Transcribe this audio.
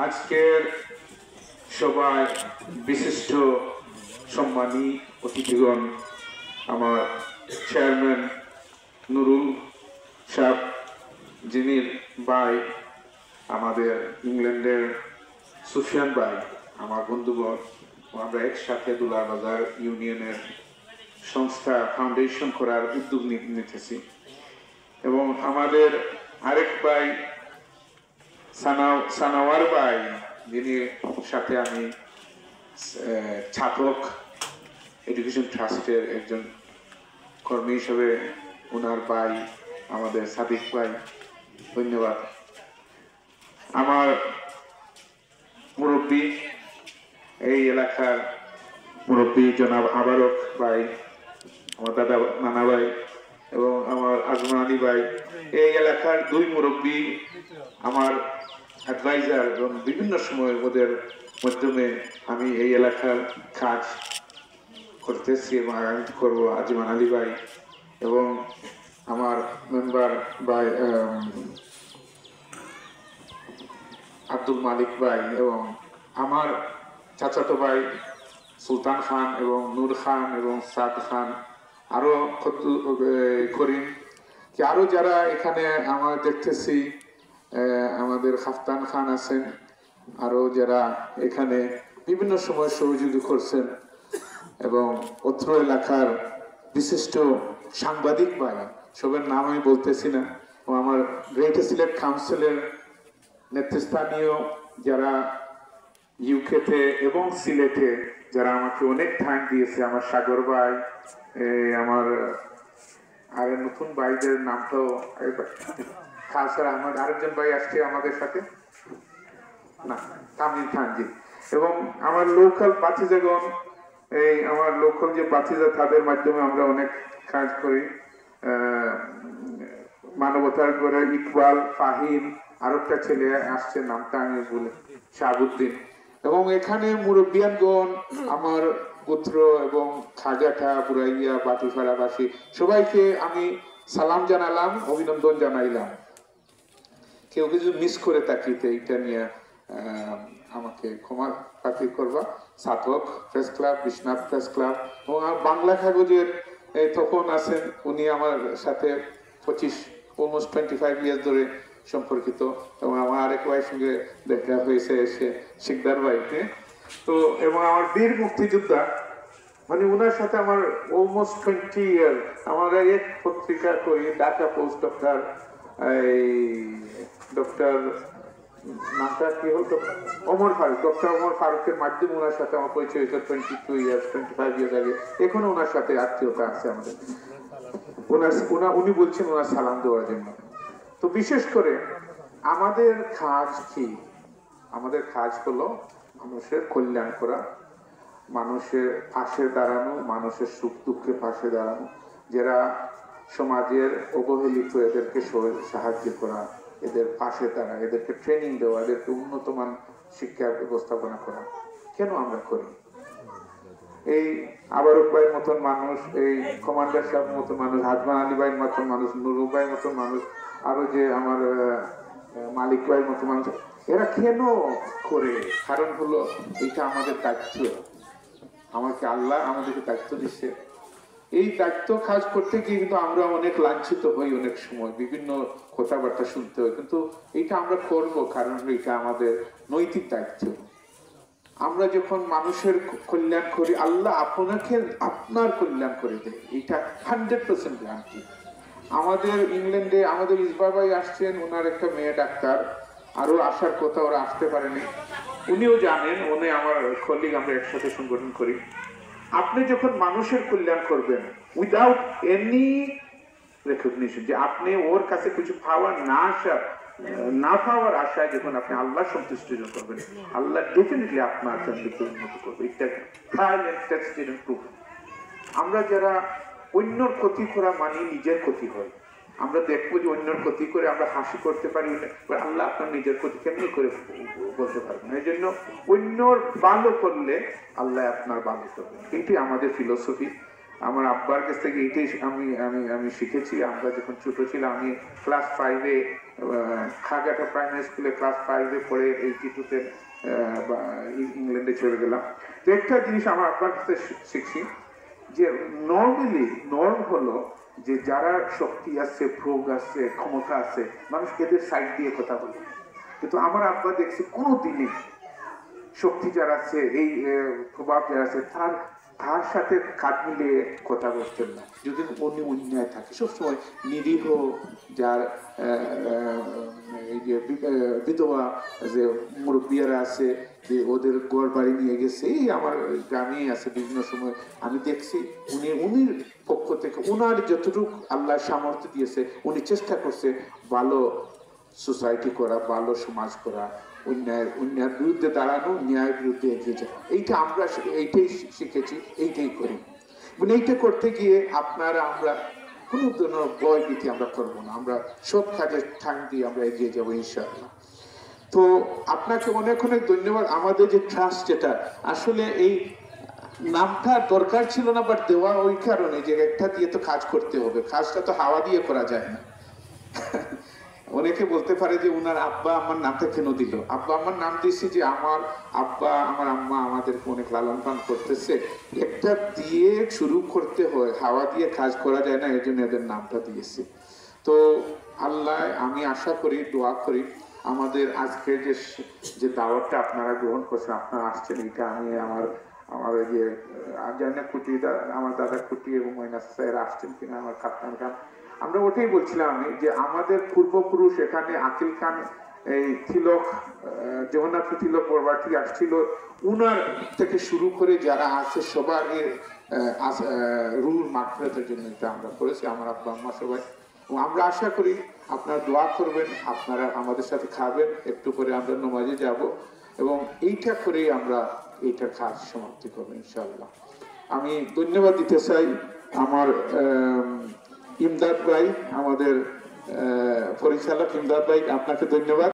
আজকের সভায় বিশিষ্ট সম্মানী অতিথিগণ, আমার চেয়ারম্যান নুরুল সাহেব, যিনি ভাই, আমাদের ইংল্যান্ডের সুফিয়ান ভাই, আমার বন্ধুগণ, আমরা একসাথে দুলাবাজার ইউনিয়নের সংস্থা ফাউন্ডেশন করার উদ্যোগ নিতেছি। এবং আমাদের আরেক ভাই সানাওয়ার ভাই, যিনি সাথে আমি ছাত্রক এডুকেশন ট্রাস্টের একজন কর্মী হিসেবে, ওনার ভাই আমাদের সাদিক ভাই, ধন্যবাদ। আমার মুরব্বী, এই এলাকার মুরব্বী জনাব আবারক ভাই, আমার দাদা নানা ভাই এবং আমার আজমান আলী ভাই, এই এলাকার দুই মুরব্বী, আমার অ্যাডভাইজার, এবং বিভিন্ন সময় ওদের মাধ্যমে আমি এই এলাকার কাজ করতেছি এবং আগামী করবো। আজমান আলী ভাই এবং আমার মেম্বার ভাই আব্দুল মালিক ভাই এবং আমার চাচাতো ভাই সুলতান খান এবং নূর খান এবং সাদ খান, আরো করিম, কি আরো যারা এখানে আমার দেখতেছি, আমাদের খাফতান খান আছেন, আরো যারা এখানে বিভিন্ন সময় সহযোগী করছেন, এবং অত্র এলাকার বিশিষ্ট সাংবাদিক ভাই, সবার নাম আমি বলতেছি না, ও আমার গ্রেটার সিলেট কাউন্সিলের নেতৃস্থানীয় যারা ইউকেতে এবং সিলেটে যারা আমাকে অনেক থ্যাঙ্ক দিয়েছে, আমার সাগর ভাই, আমার আর নতুন ভাইদের নামটাও খালসার আহমদ, আরেকজন ভাই আসছে আমাদের সাথে, না তামিল খানজি, এবং আমার লোকাল বাতিজাগণ, এই আমার লোকাল যে বাতিজা, তাদের মাধ্যমে আমরা অনেক কাজ করি। মানবতার করে ইকবাল, ফাহিম, আর একটা ছেলে আসছে, নামটা আমি বলে, শাহাবুদ্দিন, এবং এখানে মুরব্বিয়ানগণ, আমার পুত্র এবং খাজাটা, বুরাইয়া, বাটিফাড়াবাসী, সবাইকে আমি সালাম জানালাম, অভিনন্দন জানাইলাম। কেউ কিছু মিস করে তাকিতে এটা নিয়ে আমাকে ক্ষমা প্রার্থী করবা। সাধক press club, Biswanath press club, এবং বাংলা কাগজের তখন আছেন, উনি আমার সাথে 25 ইয়ার্স ধরে সম্পর্কিত, এবং আমার আরেক ভাইয়ের সঙ্গে দেখা হয়েছে এসে, শিকদার ভাইকে। তো এবং আমার বীর মুক্তিযোদ্ধা, মানে ওনার সাথে আমার অলমোস্ট 20 ইয়ার, আমার এক পত্রিকা করি, ঢাকা পোস্ট, ডক্টর নামটা কি হল, ওমর ফারুক, ডক্টর ওমর ফারুকের মাধ্যমে ওনার সাথে আমার পরিচয় হয়েছে 25 ইয়ার্স আগে। এখনো ওনার সাথে আত্মীয়তা আছে আমাদের। উনি বলছেন ওনার সালাম দেওয়ার জন্য। তো বিশেষ করে আমাদের কাজ কি? আমাদের কাজ হলো মানুষের কল্যাণ করা, মানুষের পাশে দাঁড়ানো, মানুষের সুখ দুঃখে পাশে দাঁড়ানো, যারা সমাজের অবহেলিত, এদেরকে সাহায্য করা, এদের পাশে দাঁড়া, এদেরকে ট্রেনিং দেওয়া, এদেরকে উন্নত মান শিক্ষা ব্যবস্থাপনা করা। কেন আমরা করি? এই আবারক ভাইয়ের মতন মানুষ, এই কমান্ডার সাহেবের মতন মানুষ, আজমান আলী ভাইয়ের মতন মানুষ, নুরুল ভাইয়ের মতন মানুষ, আরো যে আমার মালিক ভাইয়ের মতন মানুষ, এরা কেন করে? কারণ হলো এটা আমাদের দায়িত্ব, আমাকে আল্লাহ আমাদেরকে দায়িত্ব দিচ্ছে। এই দায়িত্ব কাজ করতে গিয়ে কিন্তু আমরা অনেক লাঞ্ছিত হই, অনেক সময় বিভিন্ন কথাবার্তা শুনতে হয়, কিন্তু এটা আমরা করব কারণ এটা আমাদের নৈতিক দায়িত্ব। আমরা যখন মানুষের কল্যাণ করি, আল্লাহ আপনাকে আপনার কল্যাণ করে দেয়, এটা 100% গ্যারান্টি। আমাদের ইংল্যান্ডে আমাদের ইসবা ভাই আসছেন, ওনার একটা মেয়ে ডাক্তার, আরো আসার কথা, ওরা আসতে পারেনি, উনিও জানেন, উনি আমার কলিগ, আমরা একসাথে সংগঠন করি। আপনি যখন মানুষের কল্যাণ করবেন উইদাউট এনি রেকগনিশন, যে আপনি ওর কাছে কিছু পাওয়ার না পাওয়ার আশায় যখন আপনি আল্লাহ সন্তুষ্ট করবেন, আল্লাহ ডেফিনেটলি আপনার জন্য উন্নত করবে। এটা trial and tested and proof. আমরা যারা অন্যর ক্ষতি করা মানি নিজের ক্ষতি হয়, আমরা দেখবো যে অন্যর ক্ষতি করে আমরা হাসি করতে পারি, আল্লাহ আপনার নিজের ক্ষতি কেমনি করে বলতে পারবেন। এই জন্য অন্যর ভালো করলে আল্লাহ আপনার ভালো করবেন, এটি আমাদের ফিলোসফি। আমার আব্বার কাছ থেকে এটাই আমি আমি আমি শিখেছি। আমরা যখন ছোট ছিলাম, আমি ক্লাস 5-এ খাগাটা প্রাইমারি স্কুলে ক্লাস 5-এ পড়ে 82-তে ইংল্যান্ডে চলে গেলাম। তো একটা জিনিস আমার আপনার কাছে শিখছি যে নর্ম হলো যে যারা শক্তি আছে, ভোগ আছে, ক্ষমতা আছে, মানুষ এদের সাইড দিয়ে কথা বলে। কিন্তু আমার আব্বা দেখছি কোনো দিনই শক্তি যারা আছে, এই প্রভাব যারা আছে, তার সাথে কাঁধ মিলিয়ে কথা বলতেন না। যদি উনি অন্যায় থাকে, সবসময় নিরীহ যার এই যে বিধবা যে মুরব্বিয়ারা আছে, যে ওদের গড় বাড়ি নিয়ে গেছে, এই আমার গ্রামেই আছে বিভিন্ন সময় আমি দেখছি, উনির পক্ষ থেকে উনার যতটুকু আল্লাহ সামর্থ্য দিয়েছে, উনি চেষ্টা করছে ভালো সোসাইটি করা, ভালো সমাজ করা, অন্যায়ের বিরুদ্ধে দাঁড়ানো, ন্যায়ের বিরুদ্ধে এগিয়ে যাওয়া। এইটা আমরা এইটাই শিখেছি, এইটাই করি। মানে এইটা করতে গিয়ে আমরা কোনো ধরনের ভয় ভীতি আমরা করবো না, আমরা সব কাজে ঠাং দিয়ে আমরা এগিয়ে যাবো ইনশাআল্লাহ। তো আপনাকে অনেক অনেক ধন্যবাদ। আমাদের যে ট্রাস্ট, যেটা আসলে এই নামটা দরকার ছিল না, বাট দেওয়া ওই কারণে যে একটা দিয়ে তো কাজ করতে হবে, কাজটা তো হাওয়া দিয়ে করা যায় না। অনেকে বলতে পারে যে উনার আব্বা আমার নামটা কেন দিল। আব্বা আমার নাম দিয়েছি যে আমার আব্বা আমার আম্মা আমাদেরকে অনেক লালন পালন করতেছে, একটা দিয়ে শুরু করতে হয়, হাওয়া দিয়ে কাজ করা যায় না, এর জন্য এদের নামটা দিয়েছি। তো আল্লাহ, আমি আশা করি, দোয়া করি আমাদের আজকের যে দাওয়াতটা আপনারা গ্রহণ করছেন, আপনারা আসছেন, এটা আমি আমার ওই যে জানি না আমার দাদা কুটি এবং ময়না স্যার আসছেন কিনা, আমার কাপ্তান খান, আমরা ওটাই বলছিলাম আমি, যে আমাদের পূর্বপুরুষ এখানে আকিল খান, এই তিলক, জগন্নাথ তিলক বরবাটি আসছিল, উনার থেকে শুরু করে যারা আছে সবার রুল মাগফিরাতের জন্য এটা আমরা করেছি, আমার আব্বা আম্মা সবাই। আমরা আশা করি আপনারা দোয়া করবেন, আপনারা আমাদের সাথে খাবেন, একটু করে আমরা নামাজে যাব, এবং এইটা করেই আমরা এইটার কাজ সমাপ্তি করবো ইনশাআল্লাহ। আমি ধন্যবাদ দিতে চাই আমার ইমদাদ ভাই, আমাদের পরিচালক ইমদাদ ভাই, আপনাকে ধন্যবাদ।